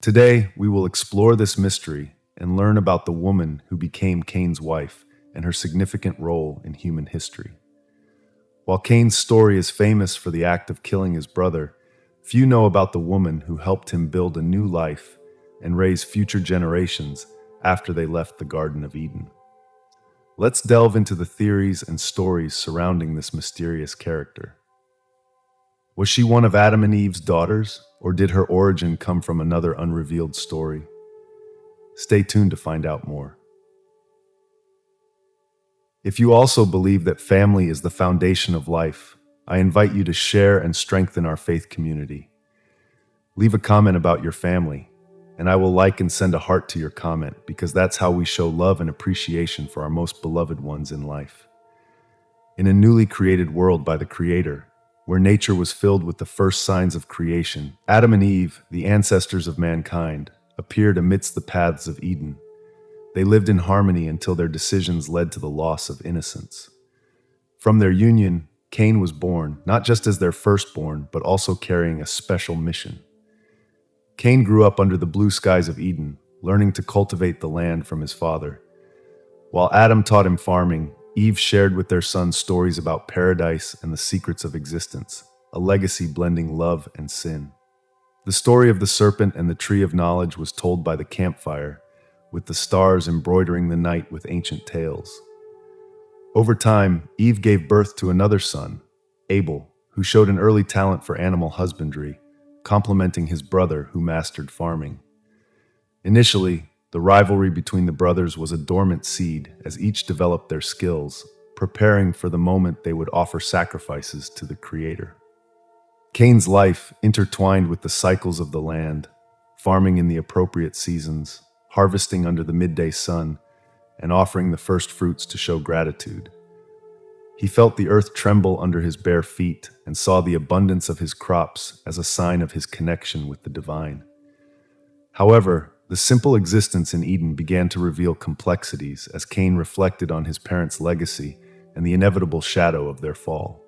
Today, we will explore this mystery and learn about the woman who became Cain's wife and her significant role in human history. While Cain's story is famous for the act of killing his brother, few know about the woman who helped him build a new life and raise future generations after they left the Garden of Eden. Let's delve into the theories and stories surrounding this mysterious character. Was she one of Adam and Eve's daughters, or did her origin come from another unrevealed story? Stay tuned to find out more. If you also believe that family is the foundation of life, I invite you to share and strengthen our faith community. Leave a comment about your family, and I will like and send a heart to your comment because that's how we show love and appreciation for our most beloved ones in life. In a newly created world by the Creator, where nature was filled with the first signs of creation, Adam and Eve, the ancestors of mankind, appeared amidst the paths of Eden. They lived in harmony until their decisions led to the loss of innocence. From their union, Cain was born, not just as their firstborn, but also carrying a special mission. Cain grew up under the blue skies of Eden, learning to cultivate the land from his father. While Adam taught him farming, Eve shared with their son stories about paradise and the secrets of existence, a legacy blending love and sin. The story of the serpent and the tree of knowledge was told by the campfire, with the stars embroidering the night with ancient tales. Over time, Eve gave birth to another son, Abel, who showed an early talent for animal husbandry, complementing his brother who mastered farming. Initially, the rivalry between the brothers was a dormant seed as each developed their skills, preparing for the moment they would offer sacrifices to the Creator. Cain's life intertwined with the cycles of the land, farming in the appropriate seasons, harvesting under the midday sun, and offering the first fruits to show gratitude. He felt the earth tremble under his bare feet and saw the abundance of his crops as a sign of his connection with the divine. However, the simple existence in Eden began to reveal complexities as Cain reflected on his parents' legacy and the inevitable shadow of their fall.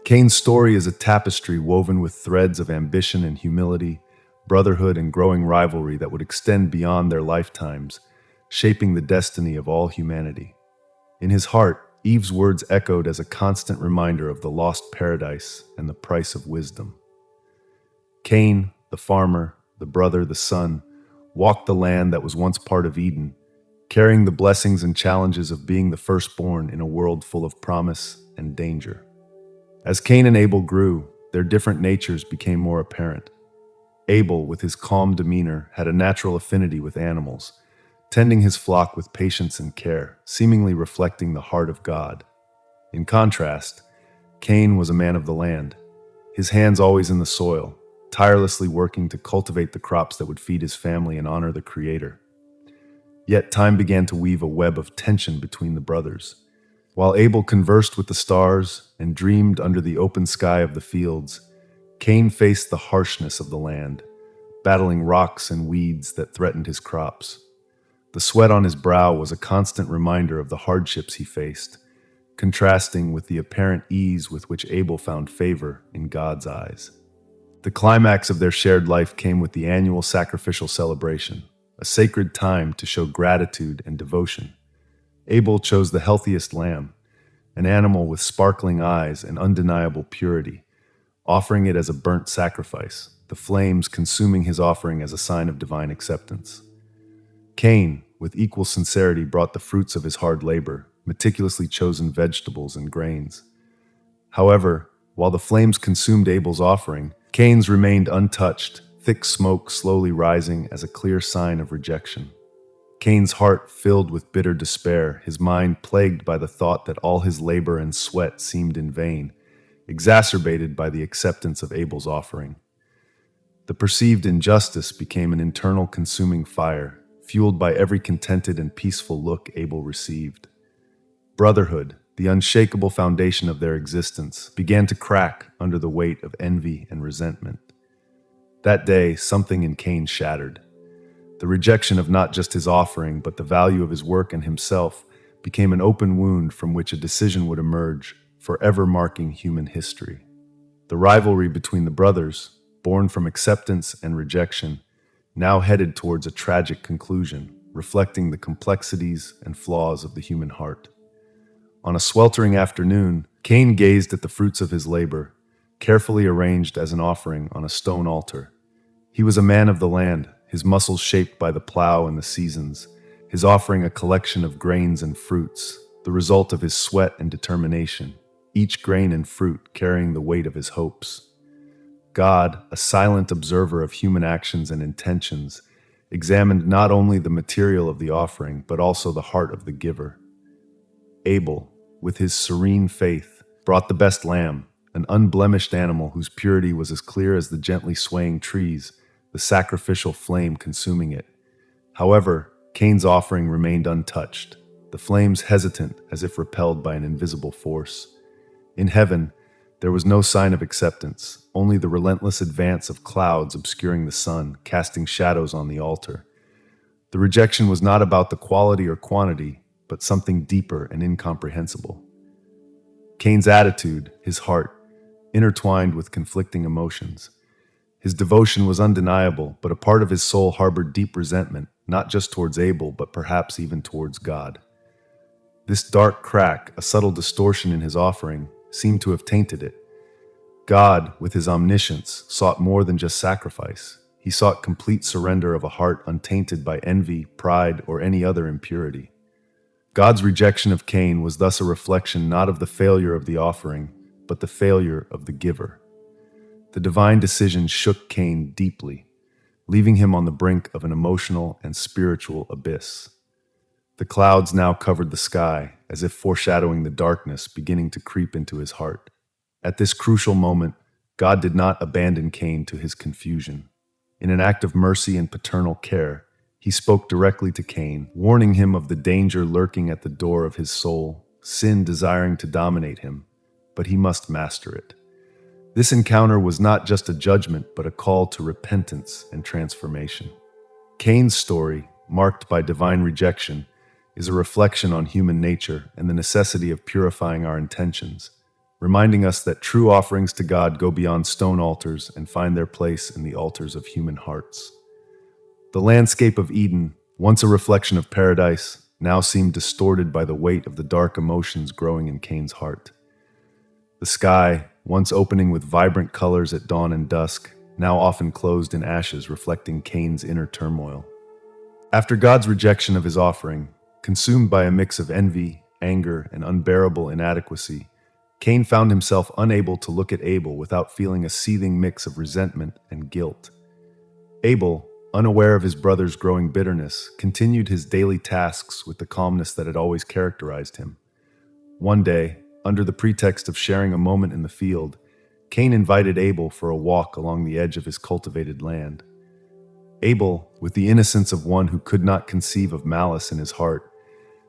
Cain's story is a tapestry woven with threads of ambition and humility, brotherhood and growing rivalry that would extend beyond their lifetimes, shaping the destiny of all humanity. In his heart, Eve's words echoed as a constant reminder of the lost paradise and the price of wisdom. Cain, the farmer, the brother, the son, walked the land that was once part of Eden, carrying the blessings and challenges of being the firstborn in a world full of promise and danger. As Cain and Abel grew, their different natures became more apparent. Abel, with his calm demeanor, had a natural affinity with animals, tending his flock with patience and care, seemingly reflecting the heart of God. In contrast, Cain was a man of the land, his hands always in the soil, tirelessly working to cultivate the crops that would feed his family and honor the Creator. Yet time began to weave a web of tension between the brothers. While Abel conversed with the stars and dreamed under the open sky of the fields, Cain faced the harshness of the land, battling rocks and weeds that threatened his crops. The sweat on his brow was a constant reminder of the hardships he faced, contrasting with the apparent ease with which Abel found favor in God's eyes. The climax of their shared life came with the annual sacrificial celebration, a sacred time to show gratitude and devotion. Abel chose the healthiest lamb, an animal with sparkling eyes and undeniable purity, offering it as a burnt sacrifice, the flames consuming his offering as a sign of divine acceptance. Cain, with equal sincerity, brought the fruits of his hard labor, meticulously chosen vegetables and grains. However, while the flames consumed Abel's offering, Cain's remained untouched, thick smoke slowly rising as a clear sign of rejection. Cain's heart filled with bitter despair, his mind plagued by the thought that all his labor and sweat seemed in vain, exacerbated by the acceptance of Abel's offering. The perceived injustice became an internal consuming fire, fueled by every contented and peaceful look Abel received. Brotherhood, the unshakable foundation of their existence, began to crack under the weight of envy and resentment. That day, something in Cain shattered. The rejection of not just his offering, but the value of his work and himself became an open wound from which a decision would emerge, forever marking human history. The rivalry between the brothers, born from acceptance and rejection, now headed towards a tragic conclusion, reflecting the complexities and flaws of the human heart. On a sweltering afternoon, Cain gazed at the fruits of his labor, carefully arranged as an offering on a stone altar. He was a man of the land, his muscles shaped by the plow and the seasons, his offering a collection of grains and fruits, the result of his sweat and determination, each grain and fruit carrying the weight of his hopes. God, a silent observer of human actions and intentions, examined not only the material of the offering, but also the heart of the giver. Abel, with his serene faith, brought the best lamb, an unblemished animal whose purity was as clear as the gently swaying trees, the sacrificial flame consuming it. However, Cain's offering remained untouched, the flames hesitant as if repelled by an invisible force. In heaven, there was no sign of acceptance, only the relentless advance of clouds obscuring the sun, casting shadows on the altar. The rejection was not about the quality or quantity, but something deeper and incomprehensible. Cain's attitude, his heart, intertwined with conflicting emotions. His devotion was undeniable, but a part of his soul harbored deep resentment, not just towards Abel, but perhaps even towards God. This dark crack, a subtle distortion in his offering, seemed to have tainted it. God, with his omniscience, sought more than just sacrifice. He sought complete surrender of a heart untainted by envy, pride, or any other impurity. God's rejection of Cain was thus a reflection not of the failure of the offering, but the failure of the giver. The divine decision shook Cain deeply, leaving him on the brink of an emotional and spiritual abyss. The clouds now covered the sky, as if foreshadowing the darkness beginning to creep into his heart. At this crucial moment, God did not abandon Cain to his confusion. In an act of mercy and paternal care, he spoke directly to Cain, warning him of the danger lurking at the door of his soul, sin desiring to dominate him, but he must master it. This encounter was not just a judgment, but a call to repentance and transformation. Cain's story, marked by divine rejection, is a reflection on human nature and the necessity of purifying our intentions, reminding us that true offerings to God go beyond stone altars and find their place in the altars of human hearts. The landscape of Eden, once a reflection of paradise, now seemed distorted by the weight of the dark emotions growing in Cain's heart. The sky, once opening with vibrant colors at dawn and dusk, now often closed in ashes, reflecting Cain's inner turmoil. After God's rejection of his offering, consumed by a mix of envy, anger, and unbearable inadequacy, Cain found himself unable to look at Abel without feeling a seething mix of resentment and guilt. Abel, unaware of his brother's growing bitterness, continued his daily tasks with the calmness that had always characterized him. One day, under the pretext of sharing a moment in the field, Cain invited Abel for a walk along the edge of his cultivated land. Abel, with the innocence of one who could not conceive of malice in his heart,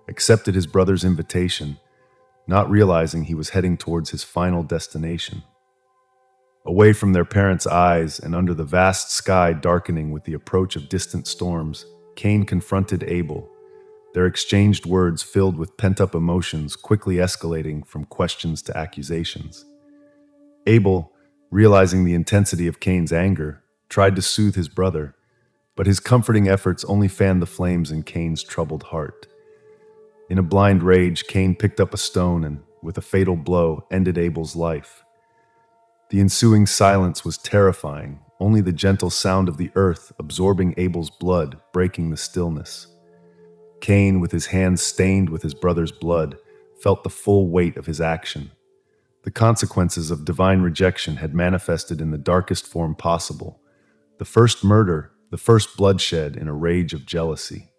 accepted his brother's invitation, not realizing he was heading towards his final destination. Away from their parents' eyes and under the vast sky darkening with the approach of distant storms, Cain confronted Abel, their exchanged words filled with pent-up emotions quickly escalating from questions to accusations. Abel, realizing the intensity of Cain's anger, tried to soothe his brother, but his comforting efforts only fanned the flames in Cain's troubled heart. In a blind rage, Cain picked up a stone and, with a fatal blow, ended Abel's life. The ensuing silence was terrifying, only the gentle sound of the earth absorbing Abel's blood breaking the stillness. Cain, with his hands stained with his brother's blood, felt the full weight of his action. The consequences of divine rejection had manifested in the darkest form possible. The first murder, the first bloodshed in a rage of jealousy.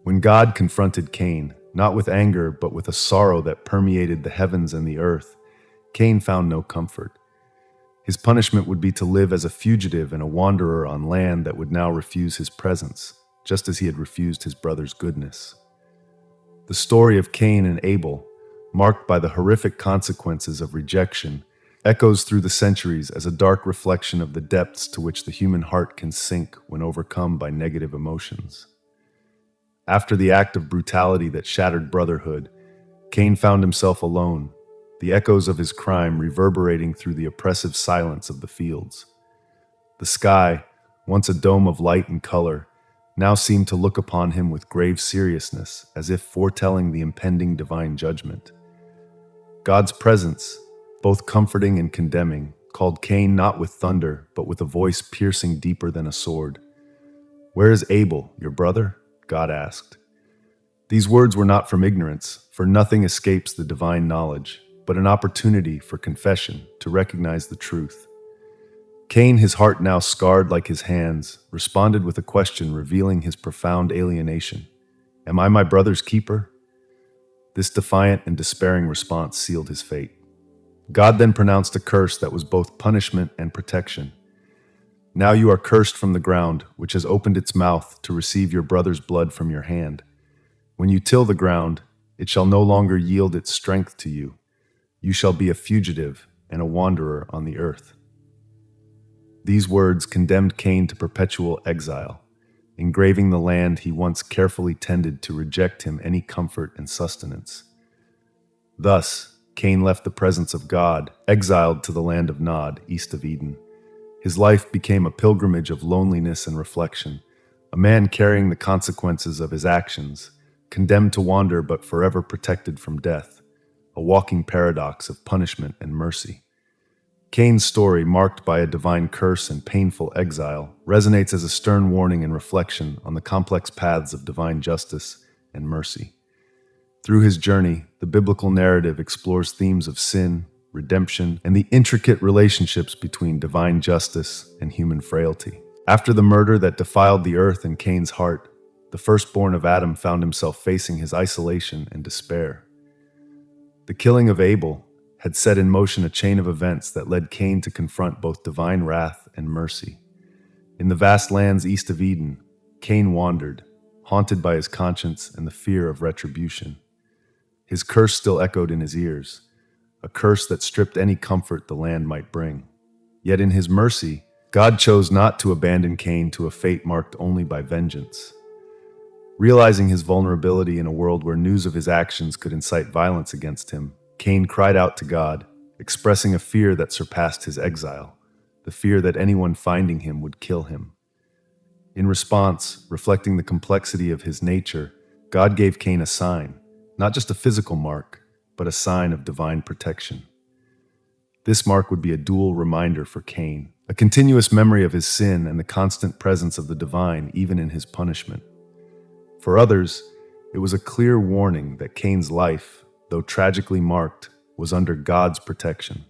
When God confronted Cain, not with anger, but with a sorrow that permeated the heavens and the earth, Cain found no comfort. His punishment would be to live as a fugitive and a wanderer on land that would now refuse his presence, just as he had refused his brother's goodness. The story of Cain and Abel, marked by the horrific consequences of rejection, echoes through the centuries as a dark reflection of the depths to which the human heart can sink when overcome by negative emotions. After the act of brutality that shattered brotherhood, Cain found himself alone, the echoes of his crime reverberating through the oppressive silence of the fields. The sky, once a dome of light and color, now seemed to look upon him with grave seriousness, as if foretelling the impending divine judgment. God's presence, both comforting and condemning, called Cain not with thunder, but with a voice piercing deeper than a sword. "Where is Abel, your brother?" God asked. These words were not from ignorance, for nothing escapes the divine knowledge, but an opportunity for confession, to recognize the truth. Cain, his heart now scarred like his hands, responded with a question revealing his profound alienation. "Am I my brother's keeper?" This defiant and despairing response sealed his fate. God then pronounced a curse that was both punishment and protection. "Now you are cursed from the ground, which has opened its mouth to receive your brother's blood from your hand. When you till the ground, it shall no longer yield its strength to you. You shall be a fugitive and a wanderer on the earth." These words condemned Cain to perpetual exile, engraving the land he once carefully tended to reject him any comfort and sustenance. Thus, Cain left the presence of God, exiled to the land of Nod, east of Eden. His life became a pilgrimage of loneliness and reflection, a man carrying the consequences of his actions, condemned to wander but forever protected from death, a walking paradox of punishment and mercy. Cain's story, marked by a divine curse and painful exile, resonates as a stern warning and reflection on the complex paths of divine justice and mercy. Through his journey, the biblical narrative explores themes of sin, redemption, and the intricate relationships between divine justice and human frailty. After the murder that defiled the earth in Cain's heart, the firstborn of Adam found himself facing his isolation and despair. The killing of Abel had set in motion a chain of events that led Cain to confront both divine wrath and mercy. In the vast lands east of Eden, Cain wandered, haunted by his conscience and the fear of retribution. His curse still echoed in his ears, a curse that stripped any comfort the land might bring. Yet in his mercy, God chose not to abandon Cain to a fate marked only by vengeance. Realizing his vulnerability in a world where news of his actions could incite violence against him, Cain cried out to God, expressing a fear that surpassed his exile, the fear that anyone finding him would kill him. In response, reflecting the complexity of his nature, God gave Cain a sign, not just a physical mark, but a sign of divine protection. This mark would be a dual reminder for Cain, a continuous memory of his sin and the constant presence of the divine even in his punishment. For others, it was a clear warning that Cain's life, though tragically marked, was under God's protection.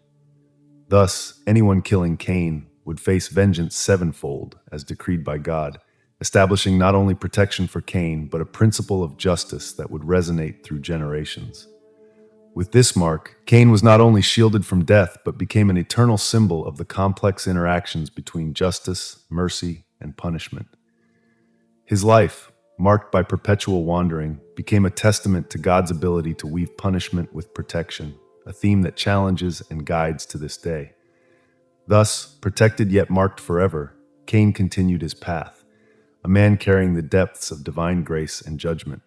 Thus, anyone killing Cain would face vengeance sevenfold, as decreed by God, establishing not only protection for Cain, but a principle of justice that would resonate through generations. With this mark, Cain was not only shielded from death, but became an eternal symbol of the complex interactions between justice, mercy, and punishment. His life, marked by perpetual wandering, became a testament to God's ability to weave punishment with protection, a theme that challenges and guides to this day. Thus, protected yet marked forever, Cain continued his path, a man carrying the depths of divine grace and judgment.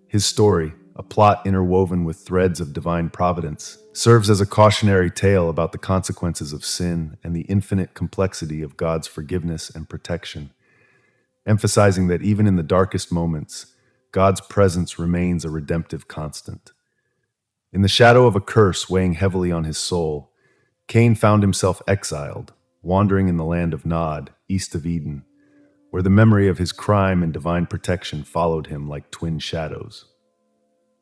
His story, a plot interwoven with threads of divine providence, serves as a cautionary tale about the consequences of sin and the infinite complexity of God's forgiveness and protection, emphasizing that even in the darkest moments, God's presence remains a redemptive constant. In the shadow of a curse weighing heavily on his soul, Cain found himself exiled, wandering in the land of Nod, east of Eden, where the memory of his crime and divine protection followed him like twin shadows.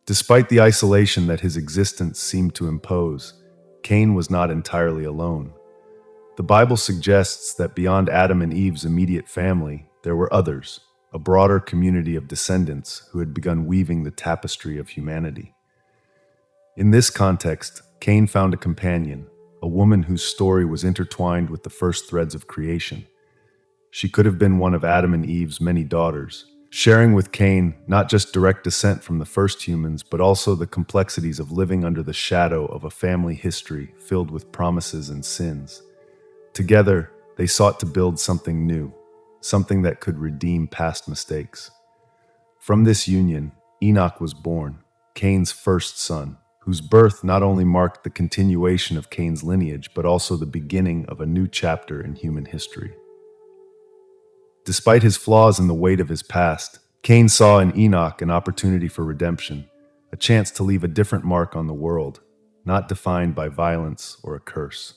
Despite the isolation that his existence seemed to impose, Cain was not entirely alone. The Bible suggests that beyond Adam and Eve's immediate family, there were others, a broader community of descendants who had begun weaving the tapestry of humanity. In this context, Cain found a companion, a woman whose story was intertwined with the first threads of creation. She could have been one of Adam and Eve's many daughters, sharing with Cain not just direct descent from the first humans, but also the complexities of living under the shadow of a family history filled with promises and sins. Together, they sought to build something new, something that could redeem past mistakes. From this union, Enoch was born, Cain's first son, whose birth not only marked the continuation of Cain's lineage, but also the beginning of a new chapter in human history. Despite his flaws and the weight of his past, Cain saw in Enoch an opportunity for redemption, a chance to leave a different mark on the world, not defined by violence or a curse.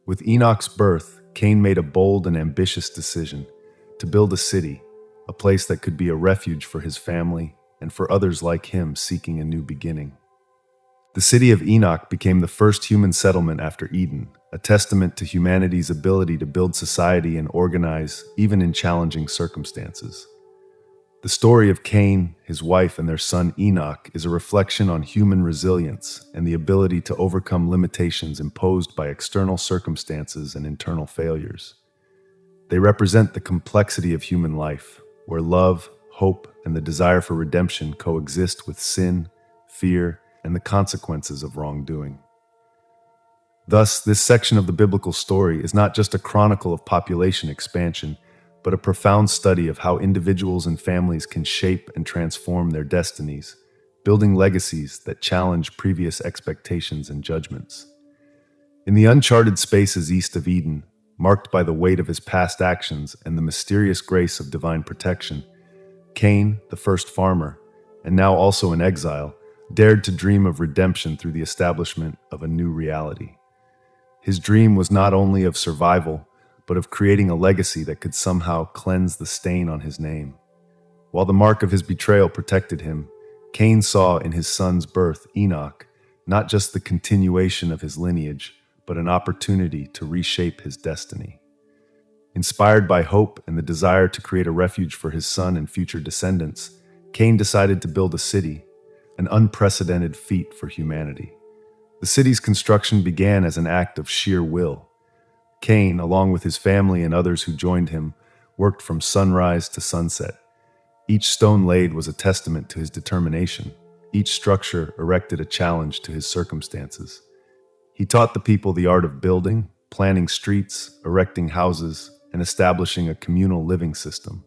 With Enoch's birth, Cain made a bold and ambitious decision to build a city, a place that could be a refuge for his family and for others like him seeking a new beginning. The city of Enoch became the first human settlement after Eden, a testament to humanity's ability to build society and organize even in challenging circumstances. The story of Cain, his wife, and their son Enoch is a reflection on human resilience and the ability to overcome limitations imposed by external circumstances and internal failures. They represent the complexity of human life, where love, hope, and the desire for redemption coexist with sin, fear, and the consequences of wrongdoing. Thus, this section of the biblical story is not just a chronicle of population expansion, but a profound study of how individuals and families can shape and transform their destinies, building legacies that challenge previous expectations and judgments. In the uncharted spaces east of Eden, marked by the weight of his past actions and the mysterious grace of divine protection, Cain, the first farmer, and now also in exile, dared to dream of redemption through the establishment of a new reality. His dream was not only of survival, but of creating a legacy that could somehow cleanse the stain on his name. While the mark of his betrayal protected him, Cain saw in his son's birth, Enoch, not just the continuation of his lineage, but an opportunity to reshape his destiny. Inspired by hope and the desire to create a refuge for his son and future descendants, Cain decided to build a city, an unprecedented feat for humanity. The city's construction began as an act of sheer will. Cain, along with his family and others who joined him, worked from sunrise to sunset. Each stone laid was a testament to his determination. Each structure erected a challenge to his circumstances. He taught the people the art of building, planning streets, erecting houses, and establishing a communal living system.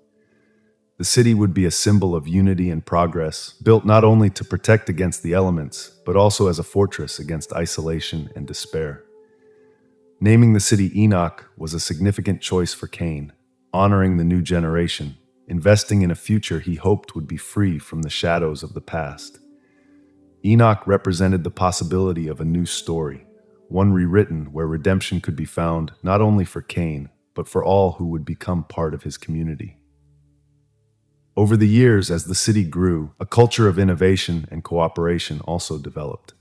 The city would be a symbol of unity and progress, built not only to protect against the elements, but also as a fortress against isolation and despair. Naming the city Enoch was a significant choice for Cain, honoring the new generation, investing in a future he hoped would be free from the shadows of the past. Enoch represented the possibility of a new story, one rewritten where redemption could be found not only for Cain, but for all who would become part of his community. Over the years, as the city grew, a culture of innovation and cooperation also developed.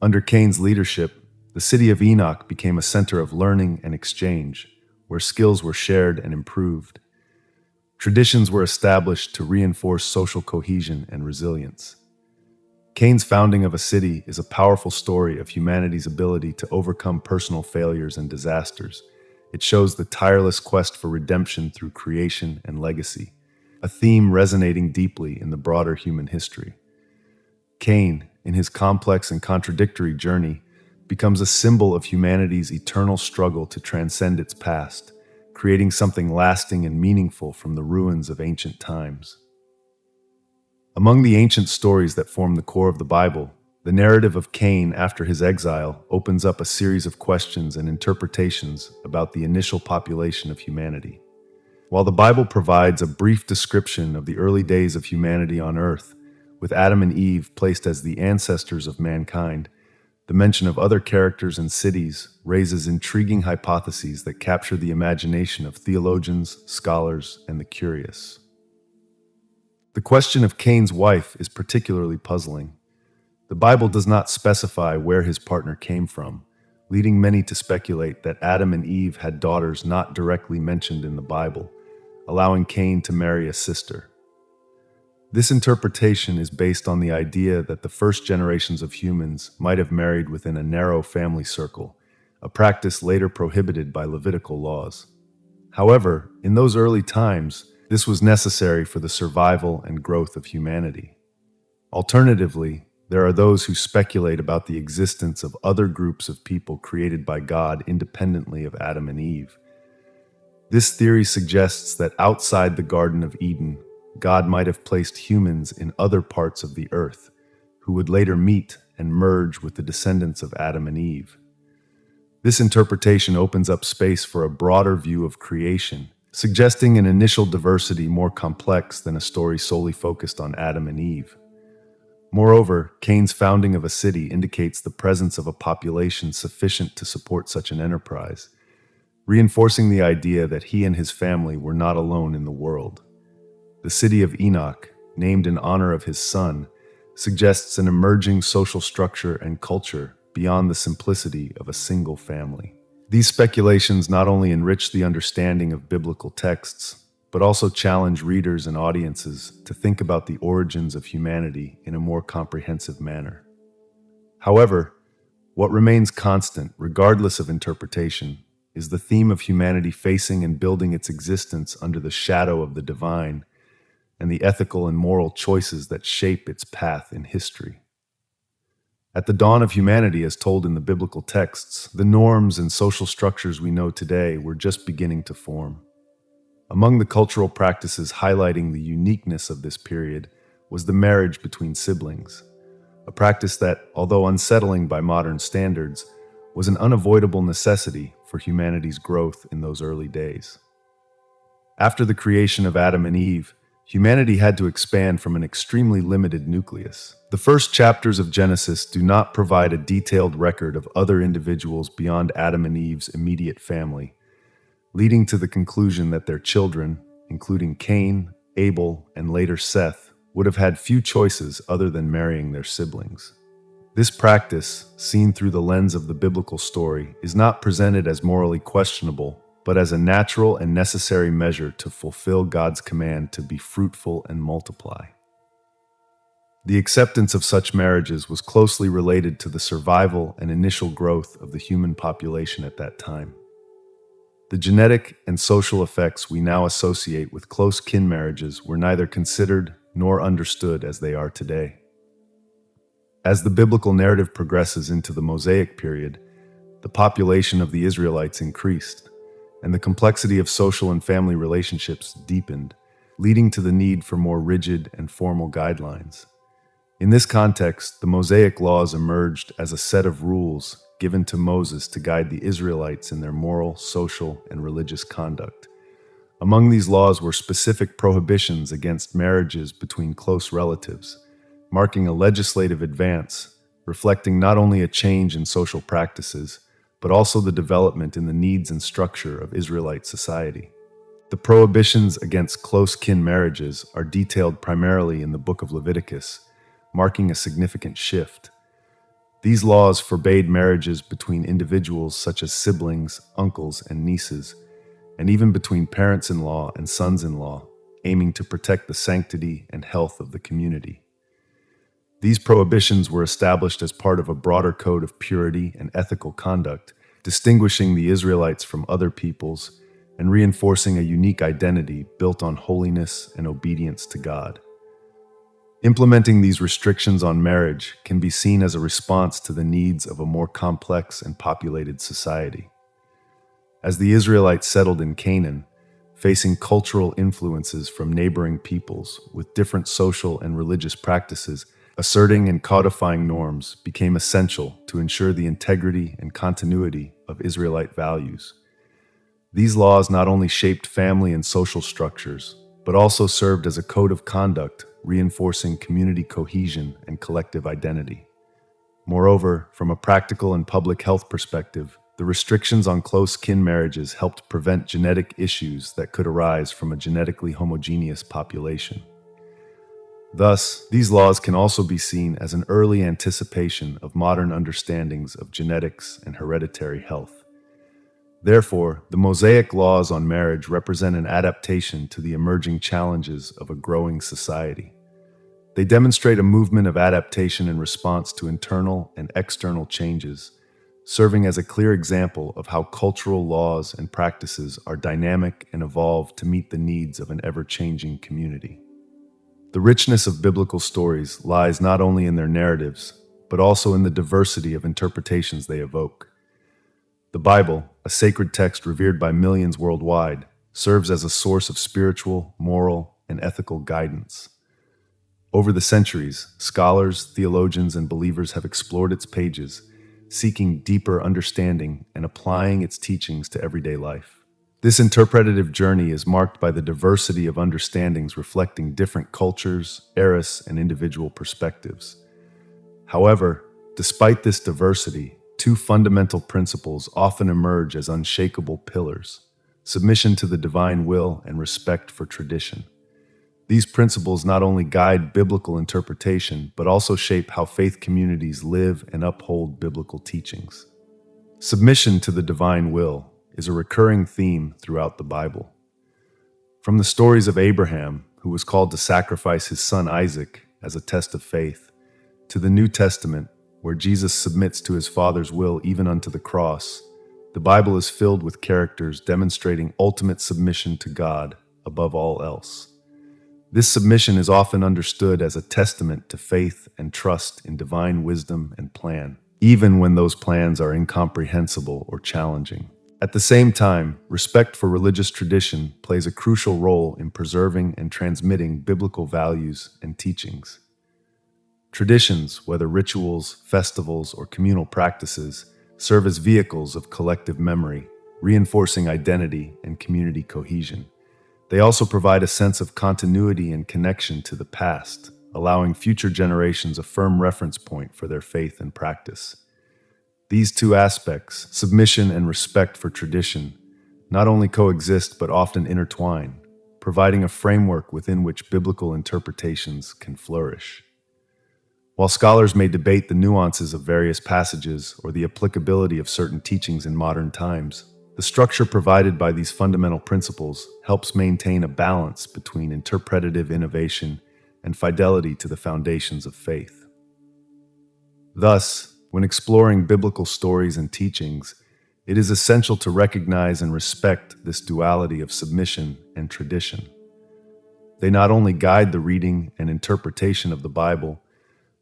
Under Cain's leadership, the city of Enoch became a center of learning and exchange, where skills were shared and improved. Traditions were established to reinforce social cohesion and resilience. Cain's founding of a city is a powerful story of humanity's ability to overcome personal failures and disasters. It shows the tireless quest for redemption through creation and legacy, a theme resonating deeply in the broader human history. Cain, in his complex and contradictory journey, becomes a symbol of humanity's eternal struggle to transcend its past, creating something lasting and meaningful from the ruins of ancient times. Among the ancient stories that form the core of the Bible, the narrative of Cain after his exile opens up a series of questions and interpretations about the initial population of humanity. While the Bible provides a brief description of the early days of humanity on Earth, with Adam and Eve placed as the ancestors of mankind, the mention of other characters and cities raises intriguing hypotheses that capture the imagination of theologians, scholars, and the curious. The question of Cain's wife is particularly puzzling. The Bible does not specify where his partner came from, leading many to speculate that Adam and Eve had daughters not directly mentioned in the Bible, allowing Cain to marry a sister. This interpretation is based on the idea that the first generations of humans might have married within a narrow family circle, a practice later prohibited by Levitical laws. However, in those early times, this was necessary for the survival and growth of humanity. Alternatively, there are those who speculate about the existence of other groups of people created by God independently of Adam and Eve. This theory suggests that outside the Garden of Eden, God might have placed humans in other parts of the earth, who would later meet and merge with the descendants of Adam and Eve. This interpretation opens up space for a broader view of creation, suggesting an initial diversity more complex than a story solely focused on Adam and Eve. Moreover, Cain's founding of a city indicates the presence of a population sufficient to support such an enterprise, reinforcing the idea that he and his family were not alone in the world. The city of Enoch, named in honor of his son, suggests an emerging social structure and culture beyond the simplicity of a single family. These speculations not only enrich the understanding of biblical texts, but also challenge readers and audiences to think about the origins of humanity in a more comprehensive manner. However, what remains constant, regardless of interpretation, is the theme of humanity facing and building its existence under the shadow of the divine and the ethical and moral choices that shape its path in history. At the dawn of humanity, as told in the biblical texts, the norms and social structures we know today were just beginning to form. Among the cultural practices highlighting the uniqueness of this period was the marriage between siblings, a practice that, although unsettling by modern standards, was an unavoidable necessity for humanity's growth in those early days. After the creation of Adam and Eve, humanity had to expand from an extremely limited nucleus. The first chapters of Genesis do not provide a detailed record of other individuals beyond Adam and Eve's immediate family, leading to the conclusion that their children, including Cain, Abel, and later Seth, would have had few choices other than marrying their siblings. This practice, seen through the lens of the biblical story, is not presented as morally questionable, but as a natural and necessary measure to fulfill God's command to be fruitful and multiply. The acceptance of such marriages was closely related to the survival and initial growth of the human population at that time. The genetic and social effects we now associate with close kin marriages were neither considered nor understood as they are today. As the biblical narrative progresses into the Mosaic period, the population of the Israelites increased, and the complexity of social and family relationships deepened, leading to the need for more rigid and formal guidelines. In this context, the Mosaic laws emerged as a set of rules given to Moses to guide the Israelites in their moral, social, and religious conduct. Among these laws were specific prohibitions against marriages between close relatives, marking a legislative advance, reflecting not only a change in social practices, but also the development in the needs and structure of Israelite society. The prohibitions against close kin marriages are detailed primarily in the book of Leviticus, marking a significant shift. These laws forbade marriages between individuals such as siblings, uncles, and nieces, and even between parents-in-law and sons-in-law, aiming to protect the sanctity and health of the community. These prohibitions were established as part of a broader code of purity and ethical conduct, distinguishing the Israelites from other peoples and reinforcing a unique identity built on holiness and obedience to God. Implementing these restrictions on marriage can be seen as a response to the needs of a more complex and populated society. As the Israelites settled in Canaan, facing cultural influences from neighboring peoples with different social and religious practices, asserting and codifying norms became essential to ensure the integrity and continuity of Israelite values. These laws not only shaped family and social structures, but also served as a code of conduct, reinforcing community cohesion and collective identity. Moreover, from a practical and public health perspective, the restrictions on close kin marriages helped prevent genetic issues that could arise from a genetically homogeneous population. Thus, these laws can also be seen as an early anticipation of modern understandings of genetics and hereditary health. Therefore, the Mosaic laws on marriage represent an adaptation to the emerging challenges of a growing society. They demonstrate a movement of adaptation in response to internal and external changes, serving as a clear example of how cultural laws and practices are dynamic and evolve to meet the needs of an ever-changing community. The richness of biblical stories lies not only in their narratives, but also in the diversity of interpretations they evoke. The Bible, a sacred text revered by millions worldwide, serves as a source of spiritual, moral, and ethical guidance. Over the centuries, scholars, theologians, and believers have explored its pages, seeking deeper understanding and applying its teachings to everyday life. This interpretative journey is marked by the diversity of understandings reflecting different cultures, eras, and individual perspectives. However, despite this diversity, two fundamental principles often emerge as unshakable pillars: submission to the divine will and respect for tradition. These principles not only guide biblical interpretation, but also shape how faith communities live and uphold biblical teachings. Submission to the divine will is a recurring theme throughout the Bible. From the stories of Abraham, who was called to sacrifice his son Isaac as a test of faith, to the New Testament, where Jesus submits to his Father's will even unto the cross, the Bible is filled with characters demonstrating ultimate submission to God above all else. This submission is often understood as a testament to faith and trust in divine wisdom and plan, even when those plans are incomprehensible or challenging. At the same time, respect for religious tradition plays a crucial role in preserving and transmitting biblical values and teachings. Traditions, whether rituals, festivals, or communal practices, serve as vehicles of collective memory, reinforcing identity and community cohesion. They also provide a sense of continuity and connection to the past, allowing future generations a firm reference point for their faith and practice. These two aspects, submission and respect for tradition, not only coexist but often intertwine, providing a framework within which biblical interpretations can flourish. While scholars may debate the nuances of various passages or the applicability of certain teachings in modern times, the structure provided by these fundamental principles helps maintain a balance between interpretative innovation and fidelity to the foundations of faith. Thus, when exploring biblical stories and teachings, it is essential to recognize and respect this duality of submission and tradition. They not only guide the reading and interpretation of the Bible,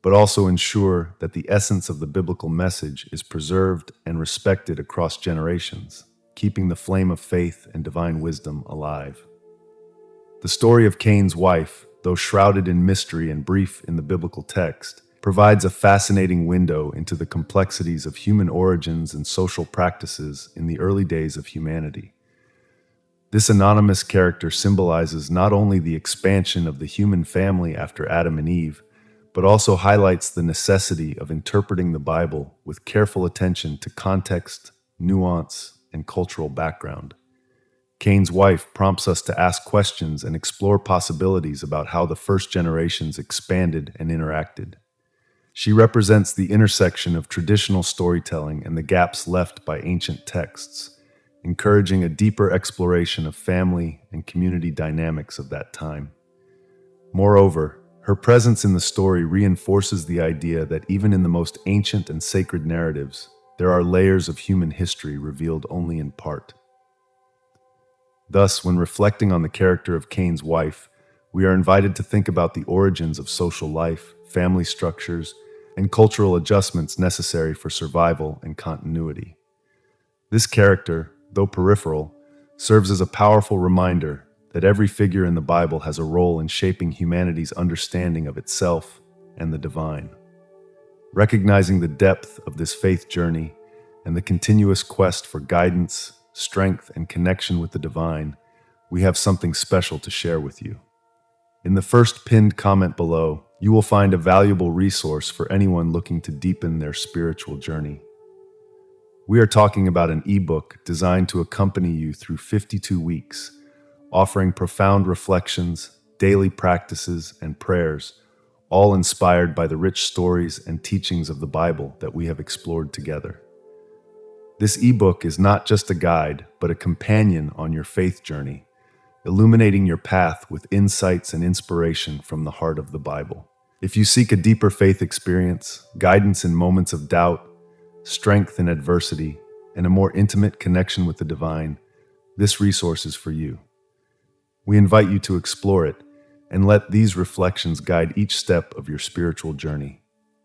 but also ensure that the essence of the biblical message is preserved and respected across generations, keeping the flame of faith and divine wisdom alive. The story of Cain's wife, though shrouded in mystery and brief in the biblical text, provides a fascinating window into the complexities of human origins and social practices in the early days of humanity. This anonymous character symbolizes not only the expansion of the human family after Adam and Eve, but also highlights the necessity of interpreting the Bible with careful attention to context, nuance, and cultural background. Cain's wife prompts us to ask questions and explore possibilities about how the first generations expanded and interacted. She represents the intersection of traditional storytelling and the gaps left by ancient texts, encouraging a deeper exploration of family and community dynamics of that time. Moreover, her presence in the story reinforces the idea that even in the most ancient and sacred narratives, there are layers of human history revealed only in part. Thus, when reflecting on the character of Cain's wife, we are invited to think about the origins of social life, family structures, and cultural adjustments necessary for survival and continuity. This character, though peripheral, serves as a powerful reminder that every figure in the Bible has a role in shaping humanity's understanding of itself and the divine. Recognizing the depth of this faith journey and the continuous quest for guidance, strength, and connection with the divine, we have something special to share with you. In the first pinned comment below, you will find a valuable resource for anyone looking to deepen their spiritual journey. We are talking about an ebook designed to accompany you through 52 weeks, offering profound reflections, daily practices, and prayers, all inspired by the rich stories and teachings of the Bible that we have explored together. This ebook is not just a guide, but a companion on your faith journey, illuminating your path with insights and inspiration from the heart of the Bible. If you seek a deeper faith experience, guidance in moments of doubt, strength in adversity, and a more intimate connection with the divine, this resource is for you. We invite you to explore it and let these reflections guide each step of your spiritual journey,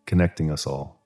connecting us all.